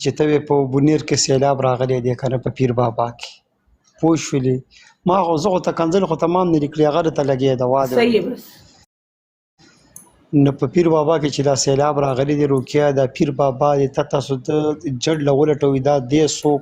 چې ته په بونیر کې سیلاب راغلی دی کنه په پیر بابا کې پوه شولې ما خو زه خو ته کنځل خو تمام نه لیکلي هغه راته لګېده واده صحیح بس نو په پیر بابا کې چې دا سیلاب راغلی دی روکیا دا پیر بابا دی ته تاسو د جډ له ولټوي دا دی څوک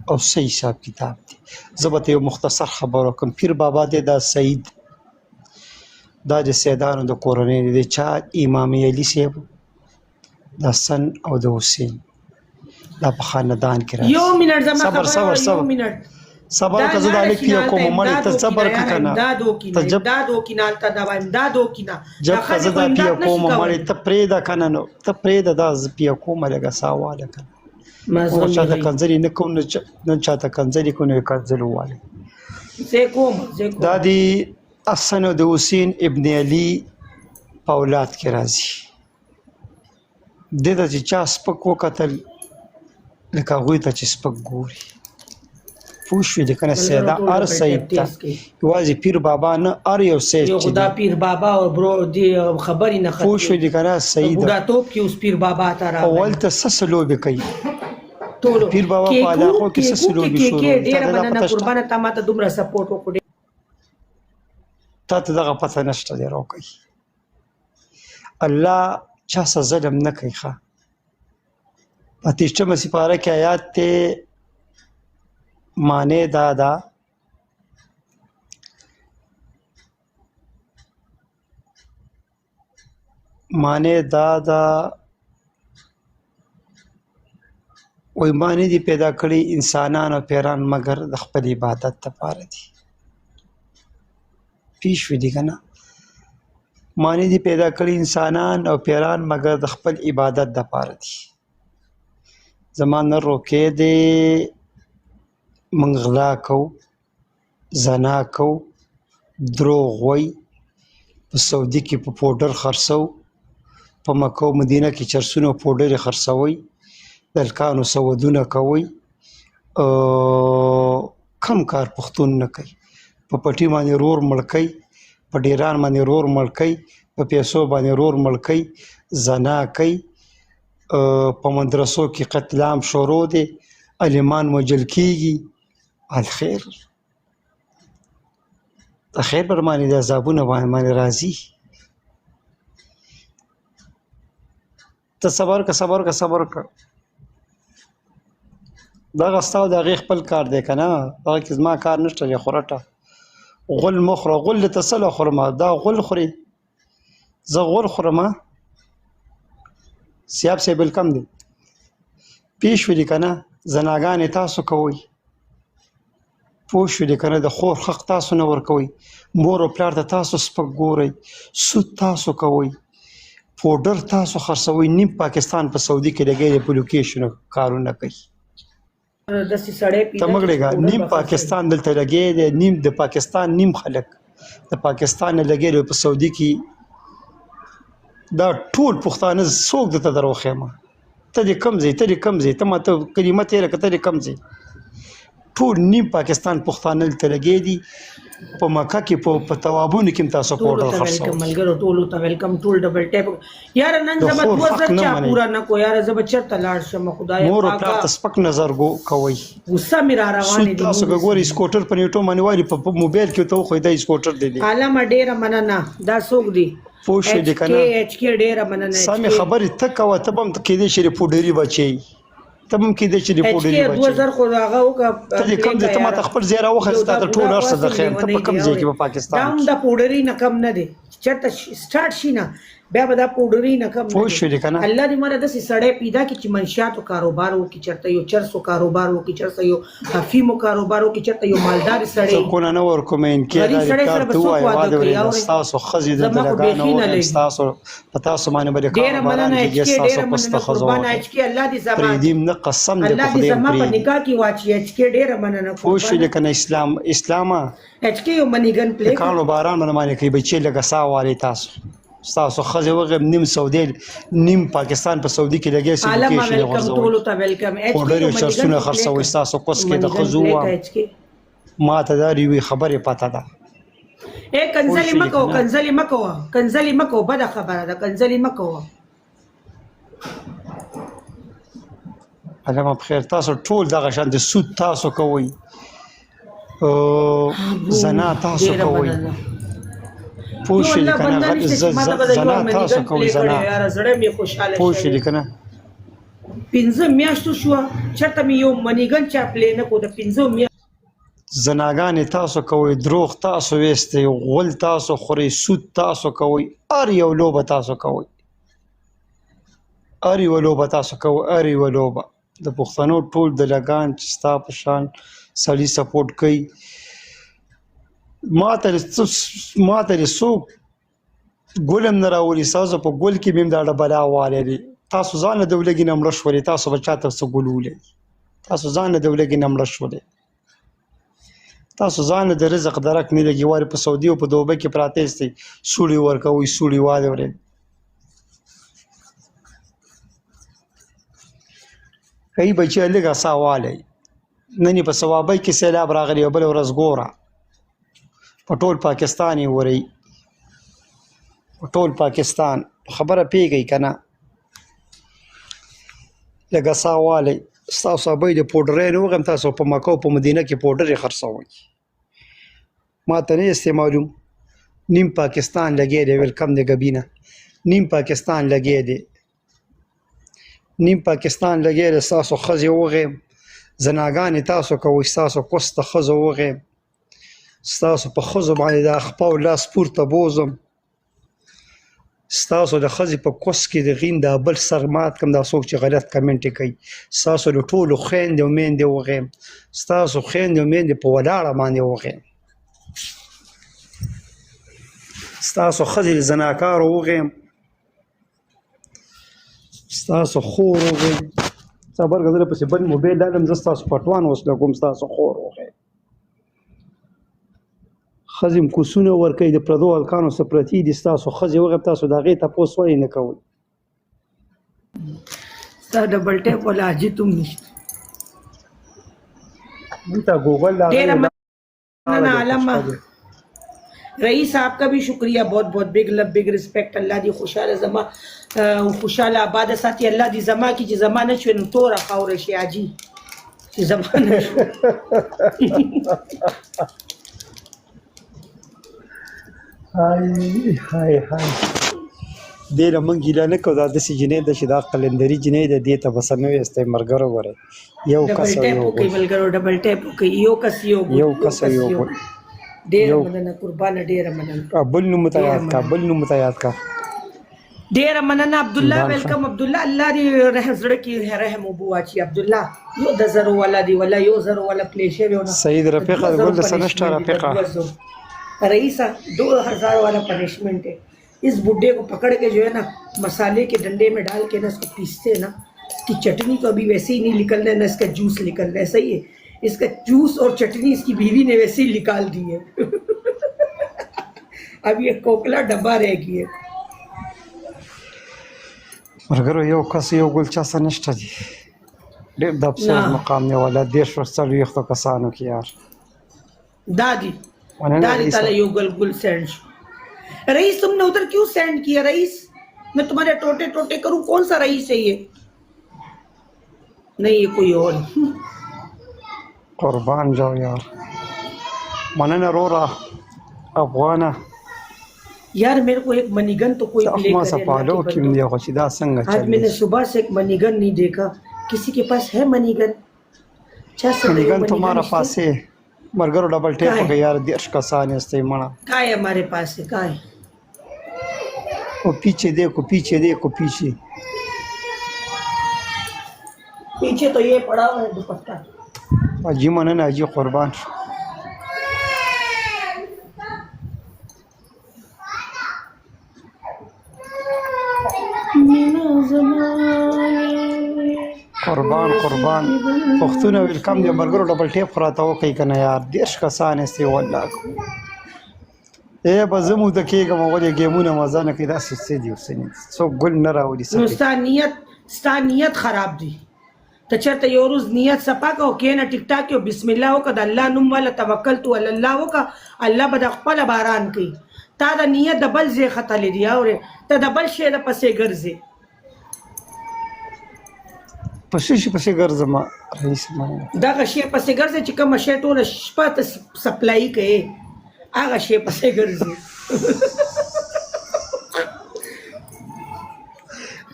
او څه حساب کتاب دی زه به ته یو مختصر خبر وکړم پیر بابا دی دا سعید دا د سیدانو د کورنۍ دی چا امام علي صاحب د حسن او د حسین دا په خاندان کې راځي یو منټ زما صبر خبره صبر یو منټ صبر که زه د لیک پیو کوم مړ ته صبر کنه امدادو کینا التا دا امدادو کینا جب که زه د پیو کوم مړ ته پرېدا کنه نو ته پرېدا دا ز پیو کوم لګه ساواله کنه او چاته کنځري نه کوم نه چاته کنځري کو نه کنځل واله زه کوم دا دی حسن او د حسین ابن علي په اولاد کې راځي د چې چا سپک وکتل لکه هغوی ته چې سپک ګوري پوه شوې د کنه سیده ار سید ته یوازې پیر بابا نه ار یو سید یو خدا پیر بابا او برو دی خبرې نه پوه شوې د کنه سید بوډا توپ کې اوس پیر بابا ته راغی اول ته سسلو به کوي ټول پیر بابا په علاقو کې سسلو به شروع ډېر مننه قربانه تا ماته دومره سپورټ وکړي تا ته دغه پته نشته دی راوکي الله چا څه ظلم نه کوي ښه په 23 سپاره کې آیات ته معنی دا ده وای معنی دی پیدا کړی انسانان او پیران مگر د خپل عبادت لپاره دي پیش وی دی کنه معنی دی پیدا کړی انسانان او پیران مگر د خپل عبادت لپاره دي زمانه روکې دی منغلا کو زنا کو دروغ وای په سعودي کې په پودر خرڅو په مکه او مدینه کې چرسونو پودر خرڅوي دلکانو سودونه کوي کم کار پښتون نه کوي په پټي باندې رور مړکای په ډیران باندې رور مړکای په پیسو باندې رور مړکای زنا کوي په مدرسو کې قتل عام شروع دي عالمان وجل کیږي الخير د خیر پر باندې د عذابونه باندې راځي ته صبر کا دا غستاو د غي خپل کار دی کنه دا کې زما کار نشته یا خورټه غل مخره غل تسل خرمه دا غل خوري زه غل خرمه سیاب سه بل کم دی پیش وی کنه زناګان تاسو کوي پوه شو دې کنه د خور حق تاسو نه ور کوي مور او پلار ته تاسو سپک ګوري سود تاسو کوي پودر تاسو خرڅوي نیم پاکستان په سعودي کې لګي په لوکیشن کارونه کوي داسې سړی پیدا تمګړېګا نیم پاکستان دلته لګي دی نیم د پاکستان نیم خلک د پاکستان لګي په سعودي کې دا ټول پښتانه څوک د تدروخه ته دې کم زی ته ماته کلمه تیرې کته دې کم زی ټول نیم پاکستان پښتانه ته لګي دي په مکه کې په توابونو کې تاسو پورټل خرڅو ملګرو ټول ته ویلکم ټول ډبل ټیپ یار نن زما 2000 چا پورا نه کو یار زب چرته لاړ شم خدای مور او پلار ته سپک نظر کوي غصه مې را روانې دي تاسو ګوري سکوټر په نیټو باندې وایي په موبایل کې ته خو دای سکوټر دی عالم ډېر مننه دا څوک دی پوښ دې کنه ایچ کې ډېر مننه سمې خبرې ته کوه ته هم کې دې شری پوډری بچي تم کې د چې پوډری بچي 2000 خو هغه او ته کوم دې ته ما خپل زیرا وخت ته ټول ارسه د خیر ته په کوم ځای کې په پاکستان دا د پوډری نه کم نه دي چرته سٹارټ شینه بیا به دا پوډری نه کم پوه شو دې کنه الله دې مړه د سړې پیدا کی چې منشات او کاروبار او کی چرته یو چرسو کاروبار او کی چرته یو افیمو کاروبار او کی چرته یو مالدار سړې کو نه ور کوم ان کې دا کار ته وای واده تاسو خزي د لګانو تاسو پتا سو باندې بل ډېر مننه چې ډېر مننه قربان اچ کې الله دې زما پریدیم نه قسم دې الله دې زما په نکاح کې واچي اچ کې ډېر مننه پوه شو دې کنه اسلام اچ کې یو منیګن پلی کانو باران باندې کې بچي لګا ساوالي تاسو خزه وغه نیم سعودي نیم پاکستان په سعودي کې لګي سي لوکیشن ورزو ټول ته ویلکم اچ کې چرسونه خرڅوي تاسو کوس کې د خزو ما ته دا ریوي خبره پاته ده کنځلي مکو بده خبره ده کنځلي مکو علامه بخیر تاسو ټول دغه شان د سود تاسو کوئ زنا تاسو کوئ پوه شئ که نه زنا تاسو کوئ زنا پوه شئ که نه 15 میاشتو شوه چېرته مې یو منیګن چا پلی نه کړو د 15 میاشتو زناګانې تاسو کوئ دروغ تاسو ویستئ غول تاسو خورئ سود تاسو کوئ هر یو لوبه تاسو کوئ هر یوه لوبه تاسو کوئ هر یوه لوبه د پښتنو ټول دلګان چې ستا په شان سړي سپورټ کوي ماته دې څوک ګل هم نه راولي ستاسو په ګل کې مې هم دا ډبله والی دی تاسو ځان له د ولږې نه مړه شولې تاسو به چاته څه ګل ولئ تاسو ځان له د ولږې نه مړه شولې تاسو ځان له د رزق درک نه لګي وارې په سعودي او په دوبۍ کې پراته یاستئ سوړي ورکوئ سوړي والی ورې ای بچی لږه ساه والی نن یې په ثوابۍ کې سیلاب راغلی او بله ورځ ګوره په ټول پاکستان یې ورئ په ټول پاکستان خبره پوهېږئ که نه لږه ساه والی ستاسو ابۍ د پوډرۍ نه وغیم تاسو په مکه او په مدینه کې پوډر یې خرڅوئ ما ته نه یې معلوم نیم پاکستان لګی دی ویلکم دی ګبینه نیم پاکستان لګی دی نیم پاکستان لګی دی ستاسو ښځې وغیم زناګانې تاسو کوئ ستاسو کوس ته ښځو وغیم ستاسو په ښځو باندې د اخپا او لاس پورته بوزم ستاسو د ښځې په کوس کې د غین دا بل سر مات کړم دا څوک چې غلط کمنټ یې کوي ستاسو د ټولو خویندې او میندې وغیم ستاسو خویندې او میندې په ولاړه باندې وغیم ستاسو ښځې د زناکارو وغیم ستاسو خور وغیم صبر که زه پسې بل موبایل لاړم زه ستاسو پټوان اوس لګوم ستاسو خور وغیم ښځې م کوسونه ورکوي د پردو هلکانو څه پرتې دي ستاسو ښځې وغیم تاسو د هغې تپوس ولې نه کوئ ستا ډبل ټیپ والا حاجت هم نشته دلته گوگل علامہ رئیس صاحب کا بھی شکریہ بہت بہت بگ لو بگ رسپیکٹ اللہ دی خوشحال زما خوشحال آباد ساتي الله دی زما کی چې زما نه شوي نو توره خاوره شي حاجي چې زما نه شوي هاي دې نه موږ ګیله نه کوو دا داسې جنۍ ده چې دا قلندري جنۍ ده دې ته بس نه ویستی ملګرو ګورئ یو کس او یو ګل ملګرو ډبل ټیپ وکړئ یو کس یو ګل ډېره مننه قربانه ډېره مننه بل نوم ته یاد کا بل نوم ته یاد کا ډېره مننه عبدالله ویلکم عبدالله الله دې زړه کې رحم وبو واچي عبدالله یو د زرو والا دی ولا یو زرو والا پلی شوی ونه سید رفیقه ګل د سنشته رفیقه रईसा 2000 वाला पनिशमेंट है इस बुड्ढे को पकड़ के जो है ना मसाले के डंडे में डाल के ना इसको पीसते हैं ना इसकी चटनी तो अभी वैसे ही नहीं निकलना है ना इसका जूस निकलना है सही है इसका जूस और चटनी इसकी बीवी ने वैसे ही निकाल दी है अब ये कोकला डब्बा रह गई है मरगरो यो कस यो ګلچا سنشته دي ډېر د افسوس مقام نه ولا دیش ورسره یو کسانو کې یار दादी दादी ताला यो गुल सेंड रईस तुमने उधर क्यों सेंड किया रईस मैं तुम्हारे टोटे टोटे करूं कौन सा रईस है ये नहीं ये कोई और قربان जाओ यार मनना रो रहा अफगाना यार मेरे को एक मनीगन तो कोई प्ले करे पालो कि मुझे खुशिदा संग आज मैंने सुबह से एक मनीगन नहीं देखा किसी के पास है मनीगन मनीगन तुम्हारा पास है मरगरो डबल टेप हो गया यार देश का सान है मना का है हमारे पास है का है वो पीछे देखो पीछे तो ये पड़ा हुआ है दुपट्टा अजी मन ना अजी कुर्बान قربان پښتون ویلکم دی مرګرو ډبل ټیپ خراته وکي کنه یار دیش کسان استي والله اے بزمو د کېګم ولې ګیمونه مزه نه کیدا سې دی وسنی څو ګل نه راوړي نو ستانیت خراب دی ته چرته یو روز نیت صفا کو کینه ټیک ټاک یو بسم الله وک د الله نوم ولا توکلت علی الله وک الله بد خپل باران کوي تا د نیت د بل ځای خطا لیدي او ته د بل شی د پسې ګرځي پسې شي پسې ګرځم رئیس مانه دغه شی پسې ګرځي چې کومه شی ټوله شپه ته سپلای کوي هغه شی پسې ګرځي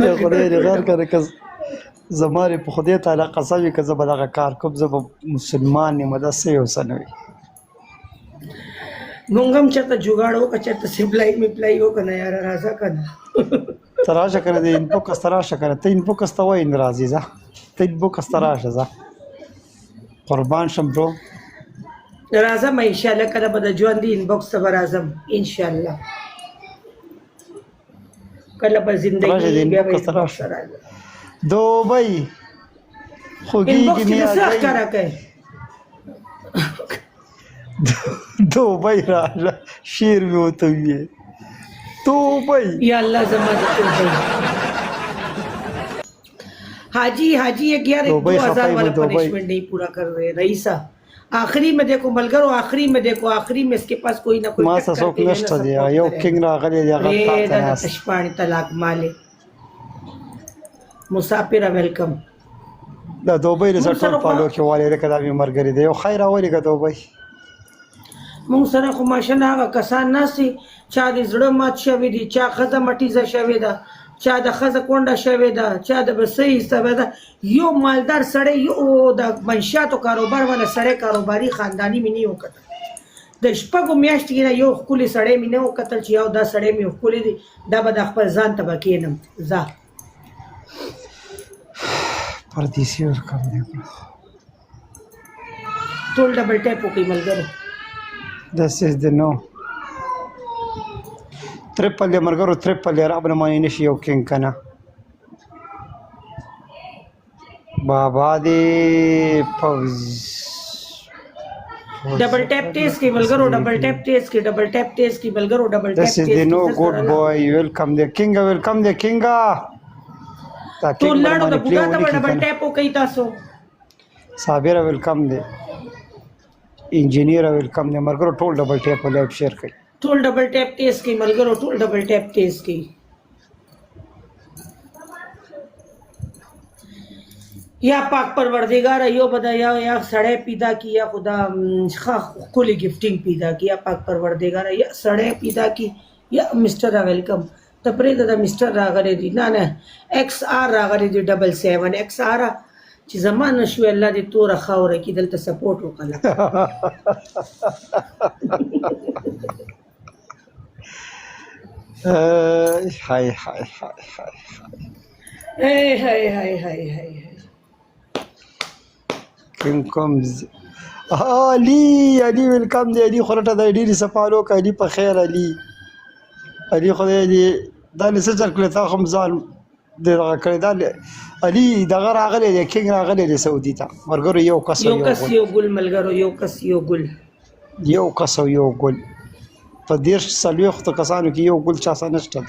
یا خدای دې غیر کړه که زماره په خدای تعالی قسم وي که زه به دغه کار کوم زه به مسلمان یم داسې یو څه نه وي مونږ هم چېرته جوګاړ وکړه چېرته سپلای میپلای وکړه نه یاره راځه که نه ته راشه که نه د انبوکس ته راشه که نه ته انبوکس ته وایي نه راځې ځه ته انبوکس ته راشه ځه قربان شم برو راځم انشاءالله کله به د ژوندي انبوکس ته به راځم انشاءالله کله به زندګي بیا به انبوکس ته راځم دوبۍ خوږیږي انبوکس کې د څه ښکاره کوي دوبۍ راشه شعر مې ورته وویې دوبۍ یا اللہ زما د توبې حاجی 11,000 वाला पनिशमेंट नहीं पूरा कर रहे रईसा आखिरी में देखो मलगर आखिरी में देखो आखिरी में इसके पास कोई ना कोई ما سوک نشته دی یو کینګ راغلی دی هغه تاسو نه تشپانی طلاق مالې مسافر ویلکم دا دوبۍ رسټ فالو کې والي رکدا می مرګري دی یو خیر اوري کا دوبۍ مونږ سره خو ماشنه هغه کسان ناسي چا د زړه مات شوی دي چا خزه مټیزه شوی ده چا د خزه کونډه شوی ده چا د بسې سبا ده یو مالدار سړی یو د منشاتو کاروبار ولا سړی کاروباري خاندانی مې نه وکړ د شپږو میاشتې نه یو خولي سړی مې نه وکړل چې یو دا سړی مې خولي دي دا به د خپل ځان ته بکینم ځه پردیسی ور کم دی ټول ډبل ټیپ وکړي ملګرو This is the no. Triple مرګرو triple رابنه مانی نشي یو کینګ کنه بابا دې پوز ډبل ټیپ تیز کی ملګرو ډبل ټیپ تیز کی ډبل ټیپ تیز کی ملګرو ډبل ټیپ This is the no good boy welcome the king welcome the king تو لاړو د بوګا ته ډبل ټیپ وکړي تاسو صابر welcome the انجینیر ویلکم دی مرګرو ټول ډبل ټیپ ولایب شیر کړئ ټول ډبل ټیپ تیز کی ملګرو ټول ډبل ټیپ تیز کی یا پاک پروردگار یو بدا یا سړی پیدا کی یا خدا خولي گفټینګ پیدا کی یا پاک پروردگار یا سړی پیدا کی یا مستر ویلکم ته پرې د مستر راغلی دی نه ایکس آر راغلی دی 77 ایکس آر چې زمانه شو الله دې تور خاوره کې دلته سپورټ وکړه هاي کوم علي ویلکم دی علي خلټه د ډیری سپالو کړي په خیر علي خدای دې دا لسه چل کړی تا هم ځان دغه کړی دا علي دغه راغلی دی کینګ راغلی دی سعودي ته مرګرو یو کس یو ګل ملګرو یو کس یو ګل په دیرش څلوېښتو کسانو کې یو ګل چا سره نشته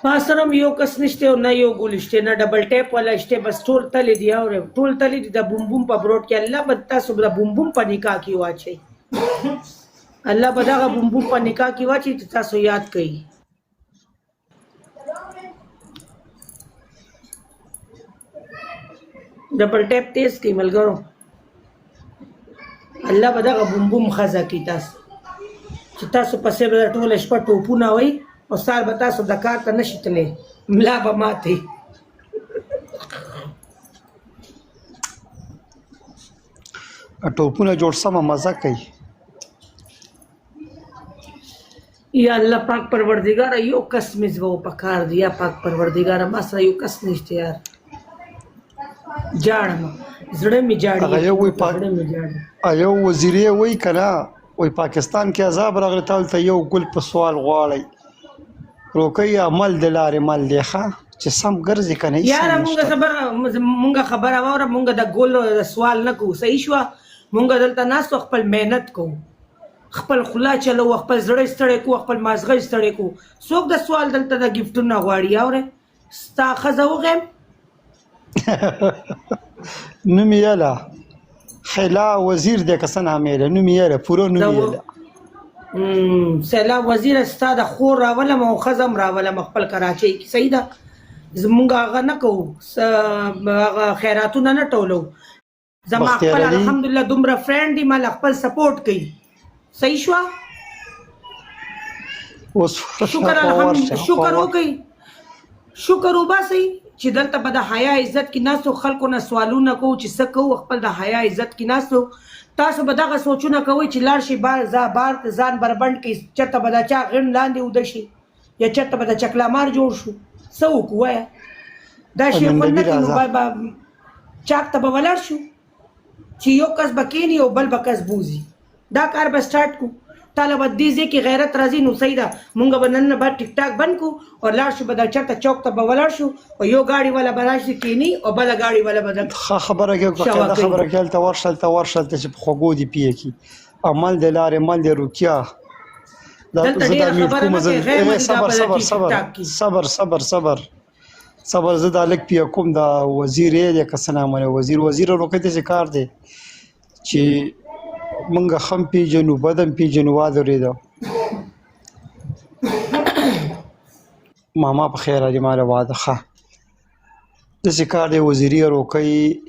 ما سره یو کس نشته او نه یو ګل شته نه ډبل ټیپ ولا شته بس ټول تلې دی او ټول تلې دی د بوم بوم په بروډ کې الله به تاسو د بوم بوم په نکاح کې واچي الله به دغه بوم بوم په نکاح کې واچي تاسو یاد کړئ ډبل ټیپ تیز کی ملګرو الله به دغه بوم بوم خزه کی تاسو چې تاسو پسې به ټول شپه ټوپونه وای او سار به تاسو د کار ته نشئ تللی ملا به ماتې ټوپونه جوړ سمه مزه کوي یا الله پاک پروردگار یو کس مې زو پکار دی یا پاک پروردگار ما سره یو کس نشته یار جاړم زړه می جاړي یو وزیرې وای کنه وای پاکستان کې عذاب راغلی تل ته یو ګل په سوال غواړي روکي عمل دلاره مل دی ښه چې سم ګرځي کنه یار مونږه خبره وره مونږه د ګل سوال نه کوو صحیح شو مونږ دلته ناس خپل مهنت کوو خپل خلا چلو خپل زړه ستړی کو خپل مازغه ستړی کو څوک د سوال دلته د گیفټونه غواړي اوره ستا خزه وغم نمیاله خلا وزیر د کسن عامله نمیاله پورو نمیاله سیلاب وزیر ستا د خور راوله مو خزم راوله خپل کراچۍ کې صحیح ده زمونږ هغه نه کوو هغه خیراتونه نه ټولو زما بختیار خپل علي. الحمدلله دومره فرینډ دي ما خپل سپورټ کوي صحیح شوه اوس شکر الحمد شکر وکړئ شکر وباسئ چې دلته به د حیا عزت کې ناستو خلکو نه سوالونه کوو چې څه کوو خپل د حیا عزت کې ناستو تاسو به دغه سوچونه کوئ چې لاړ شي بار ځان بربنډ کړي چېرته به د چا غڼ لاندې اوده شي یا چېرته به د چکلامار جوړ شو څه وکړو وایه دا شی خوند نه کوي نو به چاک ته به ولاړ شو چې یو کس به کښېني او بل به کس بوځي دا کار به سټارټ کړو تاله به دې ځای کې غیرت راځي نو صحیح ده مونږ به نن نه بعد ټیک ټاک بند کړو او لاړ شو به دا چېرته چوک ته به ولاړ شو او یو ګاډي والا به راشي کښېني او بله ګاډي والا به ښه خبره کوي دا خبره کوي هلته ورشه چې په خوږو دي پیه کي عمل د لارې مل د روکیا دلته ډېره خبره نه کوي غیر ملي دا به د ټیک ټاک کې صبر زه دا لږ پیه کوم دا وزیر یې دی که څه نامه وزیر روکۍ ته چې کار دی چې موږ هم پیژنو بدم پیژنو واده ماما په خیر علي ماله واده ښه داسې کار دی وزیري روکۍ